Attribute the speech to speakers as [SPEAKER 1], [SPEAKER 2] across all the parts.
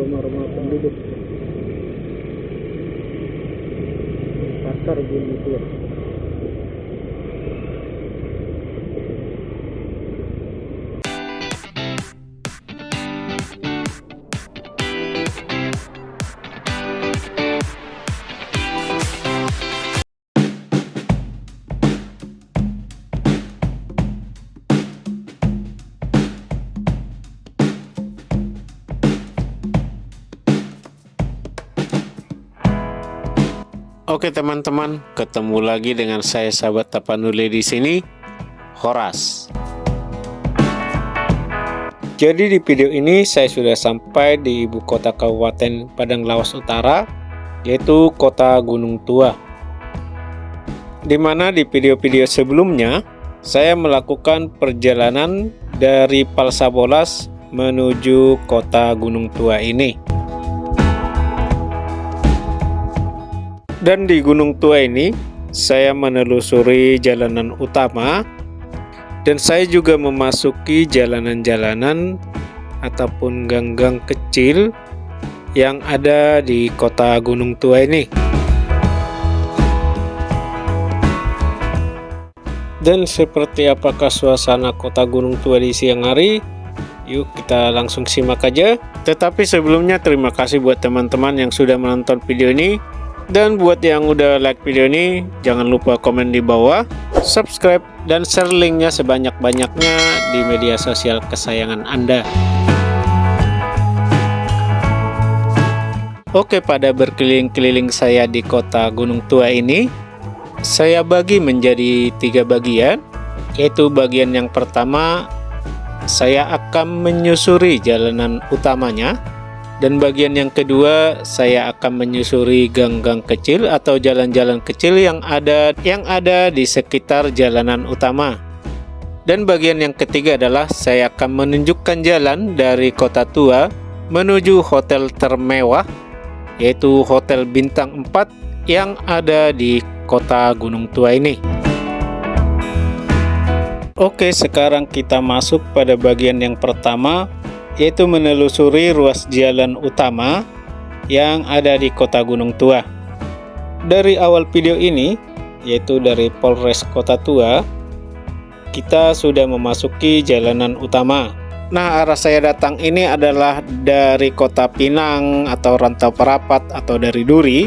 [SPEAKER 1] rumah-rumah penduduk. Pasar Gunung Tua.
[SPEAKER 2] Oke teman-teman, ketemu lagi dengan saya sahabat Tapanuli di sini, Horas. Jadi di video ini saya sudah sampai di ibu kota Kabupaten Padang Lawas Utara, yaitu Kota Gunung Tua. Dimana di video-video sebelumnya saya melakukan perjalanan dari Palsabolas menuju Kota Gunung Tua ini. Dan di Gunung Tua ini, saya menelusuri jalanan utama dan saya juga memasuki jalanan-jalanan ataupun gang-gang kecil yang ada di Kota Gunung Tua ini. Dan seperti apakah suasana Kota Gunung Tua di siang hari? Yuk kita langsung simak aja. Tetapi sebelumnya terima kasih buat teman-teman yang sudah menonton video ini. Dan buat yang udah like video ini, jangan lupa komen di bawah, subscribe, dan share linknya sebanyak-banyaknya di media sosial kesayangan Anda. Oke, pada berkeliling-keliling saya di Kota Gunung Tua ini, saya bagi menjadi 3 bagian, yaitu bagian yang pertama, saya akan menyusuri jalanan utamanya. Dan bagian yang kedua, saya akan menyusuri gang-gang kecil atau jalan-jalan kecil yang ada di sekitar jalanan utama. Dan bagian yang ketiga adalah saya akan menunjukkan jalan dari Kota Tua menuju hotel termewah, yaitu Hotel Bintang 4 yang ada di Kota Gunung Tua ini. Oke, sekarang kita masuk pada bagian yang pertama, yaitu menelusuri ruas jalan utama yang ada di Kota Gunung Tua. Dari awal video ini, yaitu dari Polres Kota Tua, kita sudah memasuki jalanan utama. Nah, arah saya datang ini adalah dari Kota Pinang atau Rantau Perapat atau dari Duri,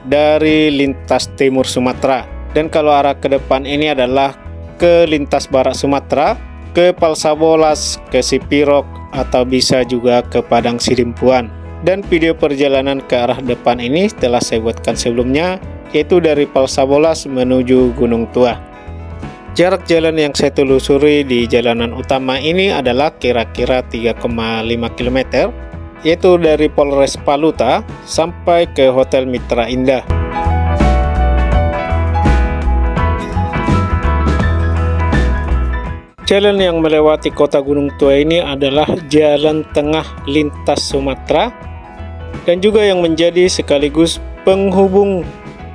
[SPEAKER 2] dari lintas timur Sumatera. Dan kalau arah ke depan ini adalah ke lintas barat Sumatera, ke Palsabolas, ke Sipirok, atau bisa juga ke Padang Sidimpuan. Dan video perjalanan ke arah depan ini telah saya buatkan sebelumnya, yaitu dari Palsabolas menuju Gunung Tua. Jarak jalan yang saya telusuri di jalanan utama ini adalah kira-kira 3,5 km, yaitu dari Polres Paluta sampai ke Hotel Mitra Indah. Jalan yang melewati Kota Gunung Tua ini adalah jalan tengah lintas Sumatera dan juga yang menjadi sekaligus penghubung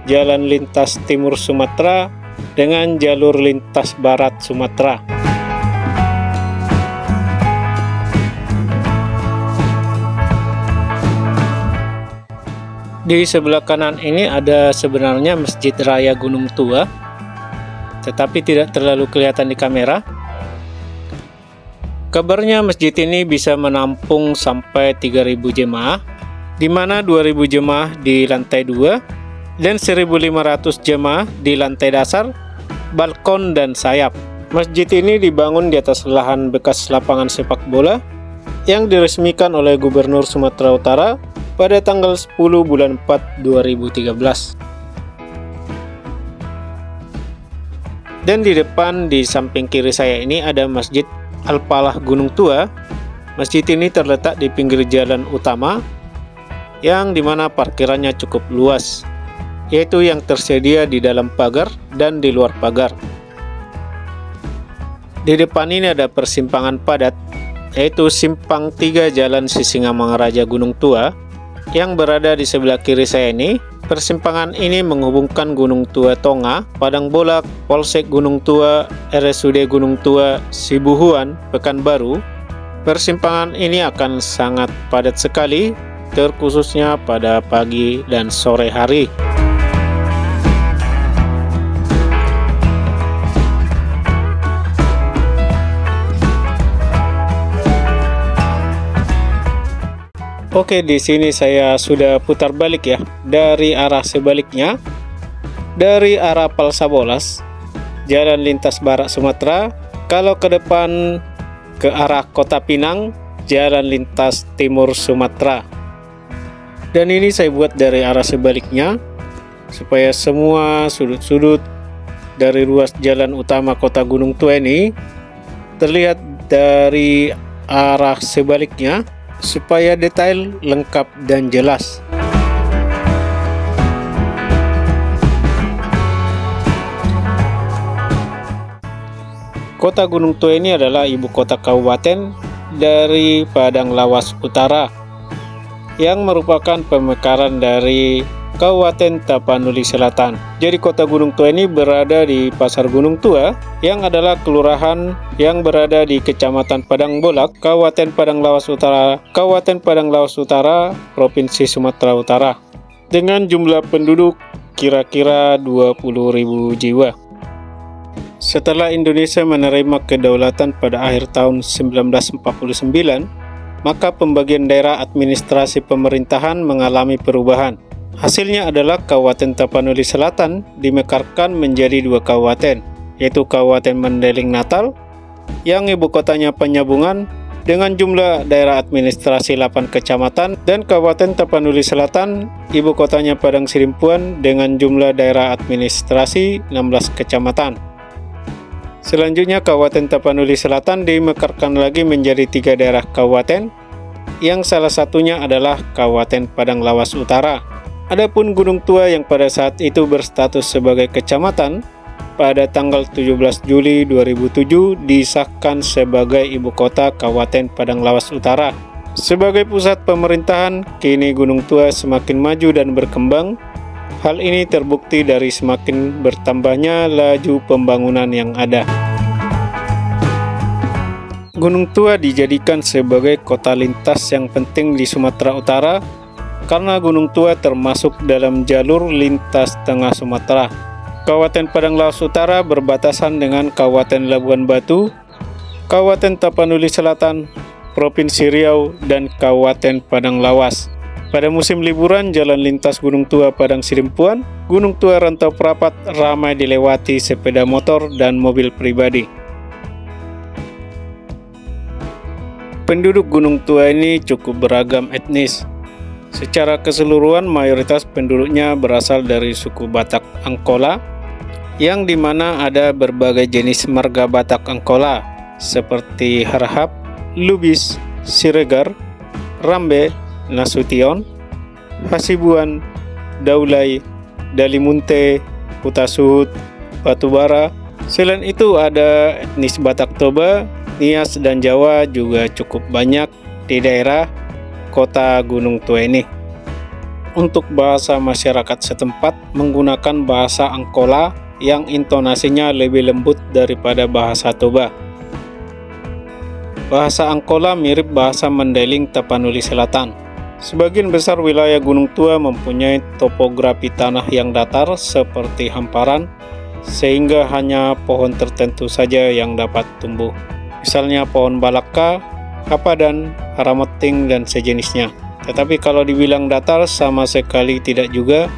[SPEAKER 2] jalan lintas timur Sumatera dengan jalur lintas barat Sumatera. Di sebelah kanan ini ada sebenarnya Masjid Raya Gunung Tua, tetapi tidak terlalu kelihatan di kamera. Kabarnya masjid ini bisa menampung sampai 3.000 jemaah, di mana 2.000 jemaah di lantai 2 dan 1.500 jemaah di lantai dasar, balkon, dan sayap. Masjid ini dibangun di atas lahan bekas lapangan sepak bola yang diresmikan oleh Gubernur Sumatera Utara pada tanggal 10 bulan 4 2013. Dan di depan di samping kiri saya ini ada Masjid Al-Falah Gunung Tua. Masjid ini terletak di pinggir jalan utama yang dimana parkirannya cukup luas, yaitu yang tersedia di dalam pagar dan di luar pagar. Di depan ini ada persimpangan padat, yaitu Simpang 3 Jalan Sisingamangaraja Gunung Tua yang berada di sebelah kiri saya ini. Persimpangan ini menghubungkan Gunung Tua Tonga, Padang Bolak, Polsek Gunung Tua, RSUD Gunung Tua, Sibuhuan, Pekanbaru, Persimpangan ini akan sangat padat sekali, terkhususnya pada pagi dan sore hari. Oke, di sini saya sudah putar balik ya, dari arah sebaliknya, dari arah Palsabolas, jalan lintas barat Sumatera. Kalau ke depan ke arah Kota Pinang, jalan lintas timur Sumatera. Dan ini saya buat dari arah sebaliknya, supaya semua sudut-sudut dari ruas jalan utama Kota Gunung Tua ini terlihat dari arah sebaliknya, supaya detail, lengkap, dan jelas. Kota Gunung Tua ini adalah ibu kota kabupaten dari Padang Lawas Utara, yang merupakan pemekaran dari Kabupaten Tapanuli Selatan. Jadi kota Gunung Tua ini berada di Pasar Gunung Tua, yang adalah kelurahan yang berada di Kecamatan Padang Bolak, Kabupaten Padang Lawas Utara, Provinsi Sumatera Utara, dengan jumlah penduduk kira-kira 20.000 jiwa. Setelah Indonesia menerima kedaulatan pada akhir tahun 1949, maka pembagian daerah administrasi pemerintahan mengalami perubahan. Hasilnya adalah Kabupaten Tapanuli Selatan dimekarkan menjadi 2 kabupaten, yaitu Kabupaten Mandailing Natal, yang ibu kotanya Penyambungan, dengan jumlah daerah administrasi 8 kecamatan, dan Kabupaten Tapanuli Selatan, ibu kotanya Padang Sidimpuan, dengan jumlah daerah administrasi 16 kecamatan. Selanjutnya Kabupaten Tapanuli Selatan dimekarkan lagi menjadi 3 daerah kabupaten, yang salah satunya adalah Kabupaten Padang Lawas Utara. Adapun Gunung Tua yang pada saat itu berstatus sebagai kecamatan, pada tanggal 17 Juli 2007 disahkan sebagai ibu kota Kabupaten Padang Lawas Utara. Sebagai pusat pemerintahan, kini Gunung Tua semakin maju dan berkembang. Hal ini terbukti dari semakin bertambahnya laju pembangunan yang ada. Gunung Tua dijadikan sebagai kota lintas yang penting di Sumatera Utara karena Gunung Tua termasuk dalam jalur lintas tengah Sumatera. Kabupaten Padang Lawas Utara berbatasan dengan Kabupaten Labuan Batu, Kabupaten Tapanuli Selatan, Provinsi Riau, dan Kabupaten Padang Lawas. Pada musim liburan, jalan lintas Gunung Tua Padang Sidimpuan, Gunung Tua Rantau Prapat ramai dilewati sepeda motor dan mobil pribadi. Penduduk Gunung Tua ini cukup beragam etnis. Secara keseluruhan, mayoritas penduduknya berasal dari suku Batak Angkola, yang dimana ada berbagai jenis marga Batak Angkola, seperti Harahap, Lubis, Siregar, Rambe, Nasution, Hasibuan, Daulay, Dalimunte, Putasuhut, Batubara. Selain itu ada etnis Batak Toba, Nias, dan Jawa juga cukup banyak di daerah kota Gunung Tua ini. Untuk bahasa masyarakat setempat menggunakan bahasa Angkola yang intonasinya lebih lembut daripada bahasa Toba. Bahasa Angkola mirip bahasa Mandailing Tapanuli Selatan. Sebagian besar wilayah Gunung Tua mempunyai topografi tanah yang datar seperti hamparan, sehingga hanya pohon tertentu saja yang dapat tumbuh. Misalnya pohon balaka, hapadan, harameting, dan sejenisnya. Tetapi kalau dibilang datar, sama sekali tidak juga.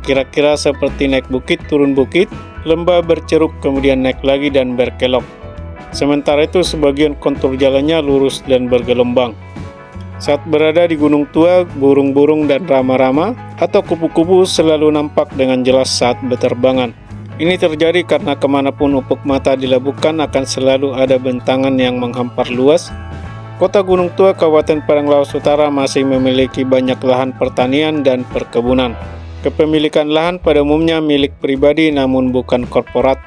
[SPEAKER 2] Kira-kira seperti naik bukit, turun bukit, lembah berceruk, kemudian naik lagi dan berkelok. Sementara itu sebagian kontur jalannya lurus dan bergelombang. Saat berada di Gunung Tua, burung-burung dan rama-rama atau kupu-kupu selalu nampak dengan jelas saat berterbangan. Ini terjadi karena kemanapun ufuk mata dilabuhkan akan selalu ada bentangan yang menghampar luas. Kota Gunung Tua, Kabupaten Padang Lawas Utara masih memiliki banyak lahan pertanian dan perkebunan. Kepemilikan lahan pada umumnya milik pribadi namun bukan korporat.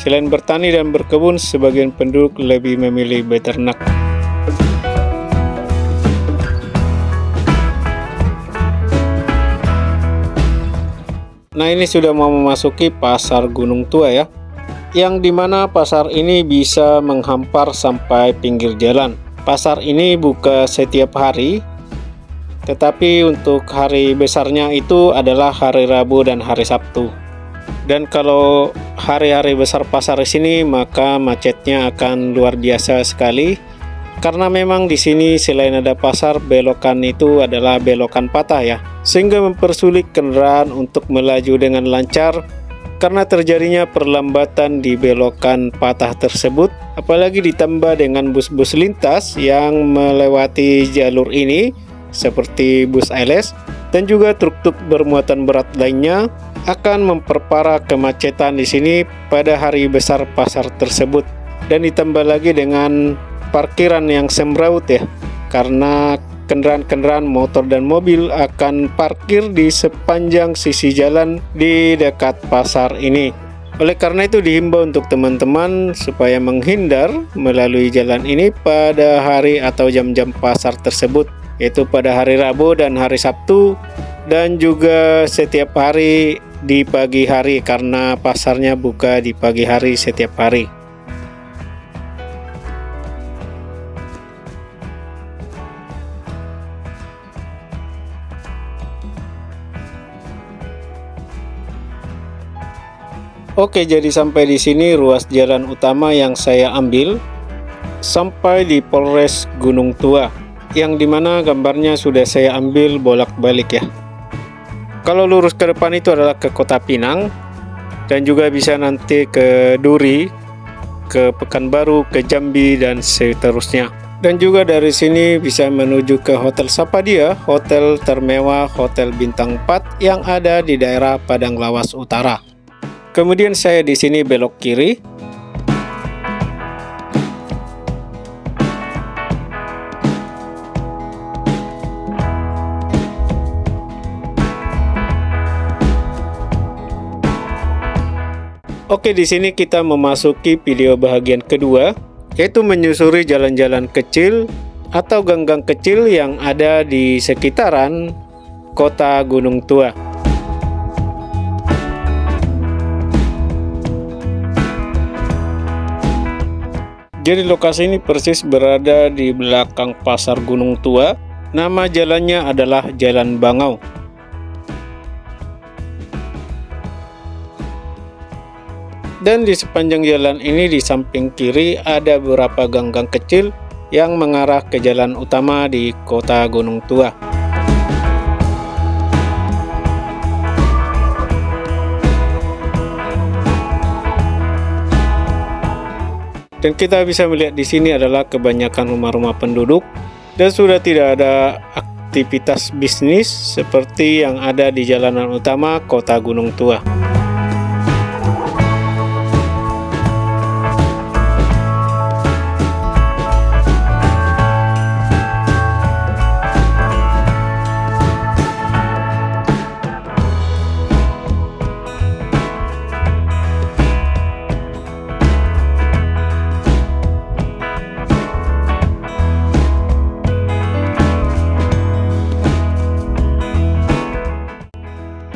[SPEAKER 2] Selain bertani dan berkebun, sebagian penduduk lebih memilih beternak. Nah, ini sudah mau memasuki pasar Gunung Tua ya, yang dimana pasar ini bisa menghampar sampai pinggir jalan. pasar ini buka setiap hari, tetapi untuk hari besarnya itu adalah hari Rabu dan hari Sabtu. Dan kalau hari-hari besar pasar di sini, maka macetnya akan luar biasa sekali. Karena memang di sini selain ada pasar, belokan itu adalah belokan patah ya, sehingga mempersulit kendaraan untuk melaju dengan lancar karena terjadinya perlambatan di belokan patah tersebut. Apalagi ditambah dengan bus-bus lintas yang melewati jalur ini seperti bus ALS dan juga truk-truk bermuatan berat lainnya, akan memperparah kemacetan di sini pada hari besar pasar tersebut. Dan ditambah lagi dengan parkiran yang semraut ya, karena kendaraan-kendaraan motor dan mobil akan parkir di sepanjang sisi jalan di dekat pasar ini. Oleh karena itu dihimbau untuk teman-teman supaya menghindar melalui jalan ini pada hari atau jam-jam pasar tersebut, yaitu pada hari Rabu dan hari Sabtu, dan juga setiap hari di pagi hari karena pasarnya buka di pagi hari setiap hari. Oke, jadi sampai di sini ruas jalan utama yang saya ambil sampai di Polres Gunung Tua, yang dimana gambarnya sudah saya ambil bolak-balik ya. Kalau lurus ke depan itu adalah ke Kota Pinang, dan juga bisa nanti ke Duri, ke Pekanbaru, ke Jambi, dan seterusnya. Dan juga dari sini bisa menuju ke Hotel Sapadia, hotel termewah, hotel bintang 4 yang ada di daerah Padang Lawas Utara. Kemudian saya di sini belok kiri. Oke, di sini kita memasuki video bahagian kedua, yaitu menyusuri jalan-jalan kecil atau gang-gang kecil yang ada di sekitaran Kota Gunung Tua. Jadi lokasi ini persis berada di belakang Pasar Gunung Tua. Nama jalannya adalah Jalan Bangau. Dan di sepanjang jalan ini di samping kiri ada beberapa gang-gang kecil yang mengarah ke jalan utama di Kota Gunung Tua. Dan kita bisa melihat di sini adalah kebanyakan rumah-rumah penduduk dan sudah tidak ada aktivitas bisnis seperti yang ada di jalanan utama Kota Gunung Tua.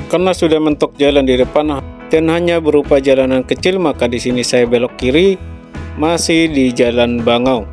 [SPEAKER 2] Karena sudah mentok jalan di depan dan hanya berupa jalanan kecil, maka di sini saya belok kiri, masih di Jalan Bangau.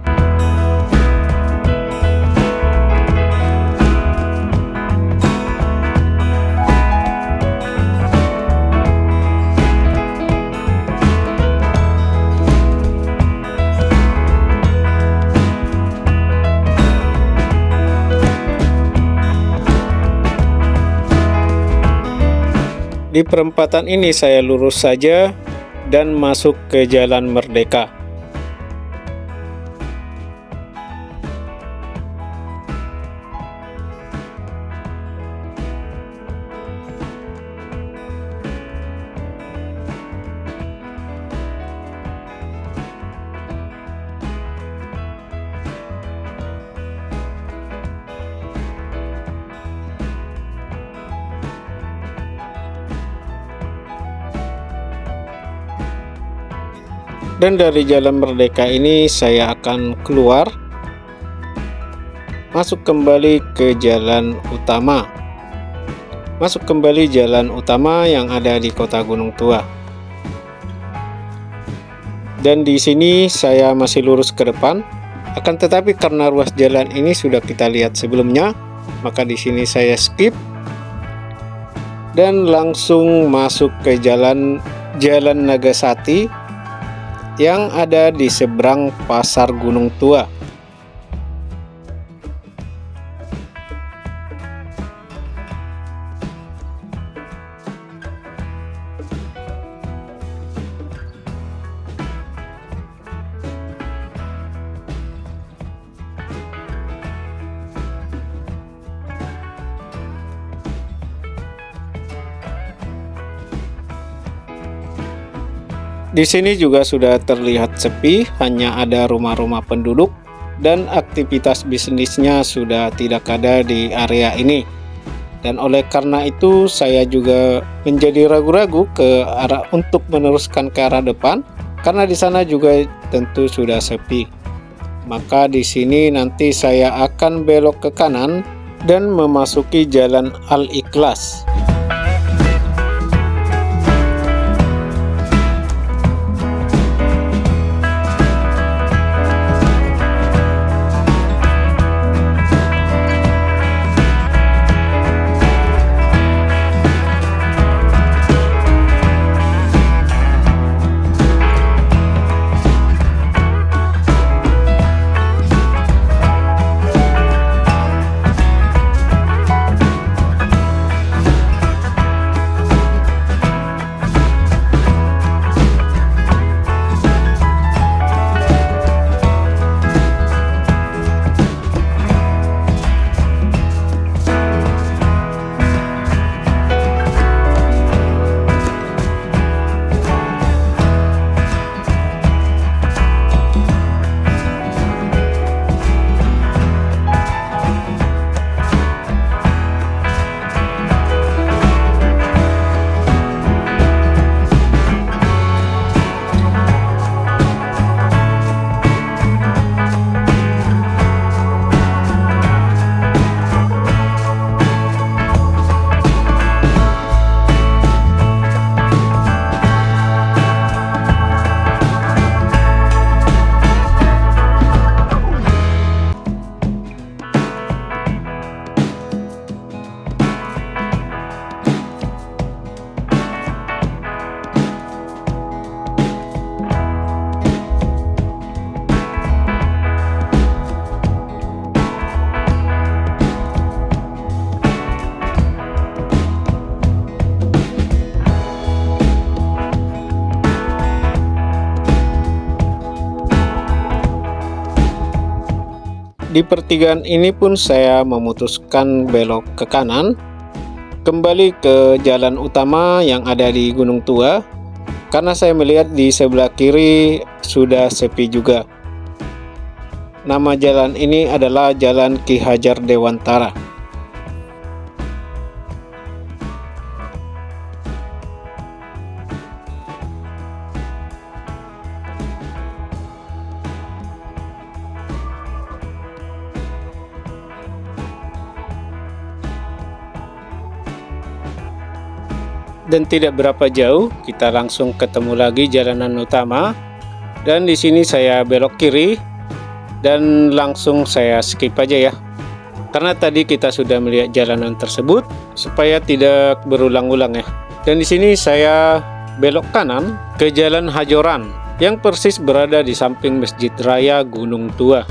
[SPEAKER 2] Di perempatan ini saya lurus saja dan masuk ke Jalan Merdeka. Dan dari Jalan Merdeka ini saya akan keluar, masuk kembali ke jalan utama. Masuk kembali jalan utama yang ada di Kota Gunung Tua. Dan di sini saya masih lurus ke depan Akan tetapi karena ruas jalan ini sudah kita lihat sebelumnya, maka di sini saya skip dan langsung masuk ke Jalan Nagasati yang ada di seberang Pasar Gunung Tua. Di sini juga sudah terlihat sepi, hanya ada rumah-rumah penduduk dan aktivitas bisnisnya sudah tidak ada di area ini. Dan oleh karena itu saya juga menjadi ragu-ragu ke arah untuk meneruskan ke arah depan karena di sana juga tentu sudah sepi. Maka di sini nanti saya akan belok ke kanan dan memasuki Jalan Al-Ikhlas. Di pertigaan ini pun saya memutuskan belok ke kanan, kembali ke jalan utama yang ada di Gunung Tua, karena saya melihat di sebelah kiri sudah sepi juga. Nama jalan ini adalah Jalan Ki Hajar Dewantara. Dan tidak berapa jauh kita langsung ketemu lagi jalanan utama, dan di sini saya belok kiri dan langsung saya skip aja ya, karena tadi kita sudah melihat jalanan tersebut supaya tidak berulang-ulang ya. Dan di sini saya belok kanan ke Jalan Hajoran yang persis berada di samping Masjid Raya Gunung Tua.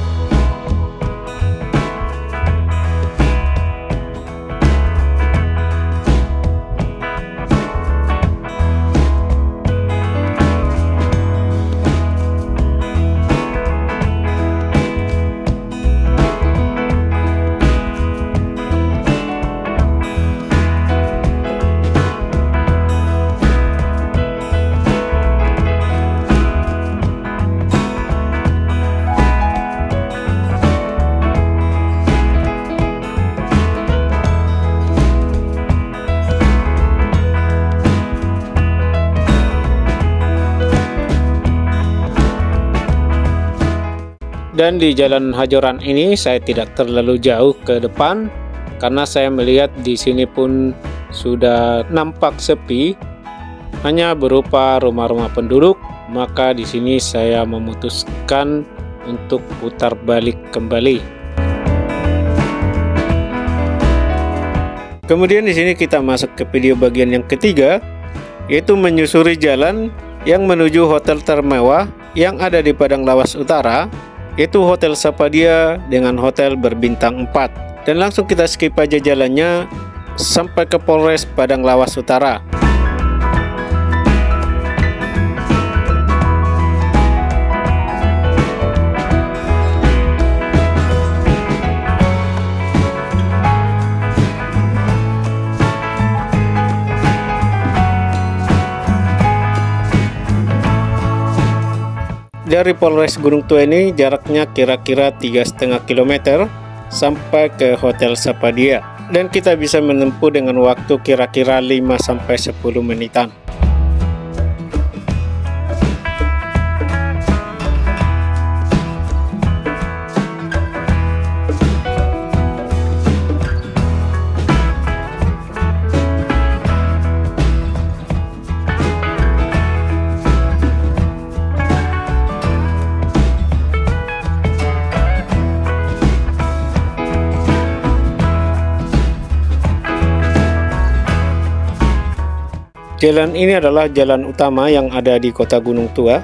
[SPEAKER 2] Dan di Jalan Hajoran ini saya tidak terlalu jauh ke depan karena saya melihat di sini pun sudah nampak sepi, hanya berupa rumah-rumah penduduk. Maka di sini saya memutuskan untuk putar balik kembali. Kemudian di sini kita masuk ke video bagian yang ketiga, yaitu menyusuri jalan yang menuju hotel termewah yang ada di Padang Lawas Utara, yaitu Hotel Sapadia dengan hotel berbintang 4. Dan langsung kita skip aja jalannya sampai ke Polres Padang Lawas Utara. Dari Polres Gunung Tua ini jaraknya kira-kira 3,5 km sampai ke Hotel Sapadia, dan kita bisa menempuh dengan waktu kira-kira 5-10 menitan. Jalan ini adalah jalan utama yang ada di Kota Gunung Tua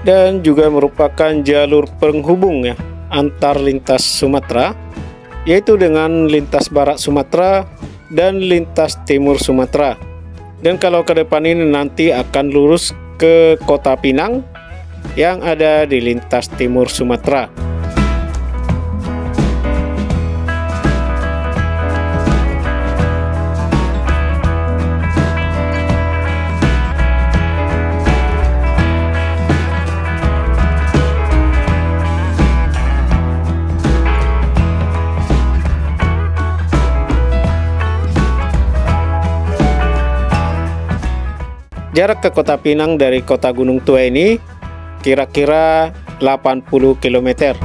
[SPEAKER 2] dan juga merupakan jalur penghubung ya antar lintas Sumatera, yaitu dengan lintas Barat Sumatera dan lintas Timur Sumatera. Dan kalau ke depan ini nanti akan lurus ke Kota Pinang yang ada di lintas Timur Sumatera. Jarak ke Kota Pinang dari Kota Gunung Tua ini kira-kira 80 km.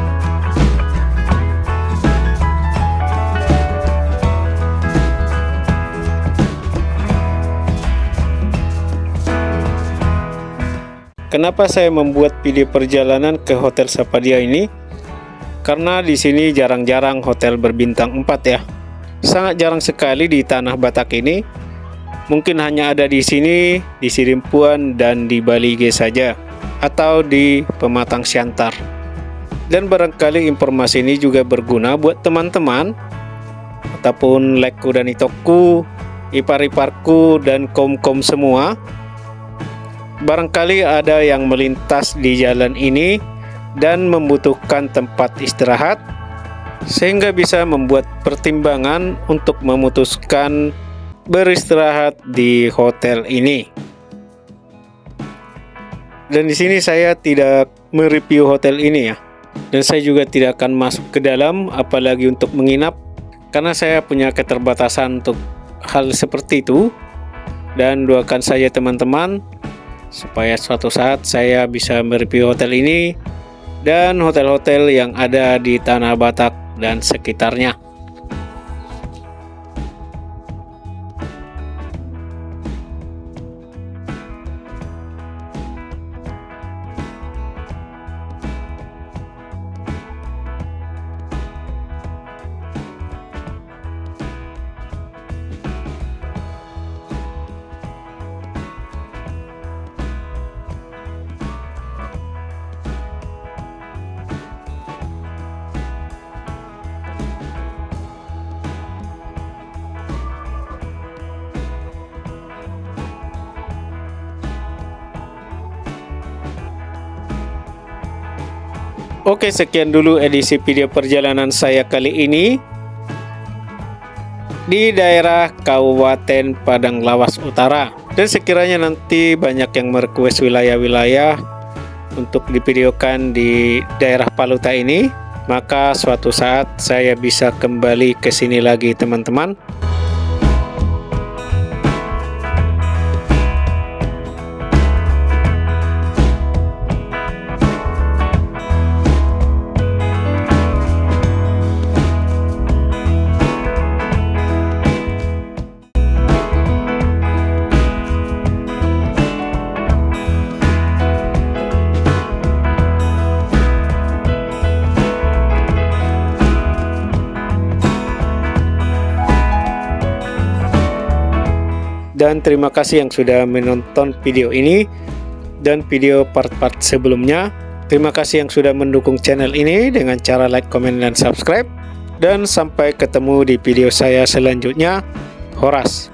[SPEAKER 2] Kenapa saya membuat video perjalanan ke Hotel Sapadia ini? Karena di sini jarang-jarang hotel berbintang 4 ya. Sangat jarang sekali di tanah Batak ini. Mungkin hanya ada di sini, di Sirimpuan dan di Balige saja, atau di Pematang Siantar. Dan barangkali informasi ini juga berguna buat teman-teman ataupun lekku dan itokku, ipar-iparku dan kom-kom semua. Barangkali ada yang melintas di jalan ini dan membutuhkan tempat istirahat, sehingga bisa membuat pertimbangan untuk memutuskan beristirahat di hotel ini. Dan di sini saya tidak mereview hotel ini ya, dan saya juga tidak akan masuk ke dalam apalagi untuk menginap, karena saya punya keterbatasan untuk hal seperti itu. Dan doakan saja teman-teman supaya suatu saat saya bisa mereview hotel ini dan hotel-hotel yang ada di Tanah Batak dan sekitarnya. Oke, sekian dulu edisi video perjalanan saya kali ini di daerah Kabupaten Padang Lawas Utara. Dan sekiranya nanti banyak yang merequest wilayah-wilayah untuk divideokan di daerah Paluta ini, maka suatu saat saya bisa kembali ke sini lagi teman-teman. Dan terima kasih yang sudah menonton video ini dan video part-part sebelumnya. Terima kasih yang sudah mendukung channel ini dengan cara like, comment, dan subscribe. Dan sampai ketemu di video saya selanjutnya. Horas.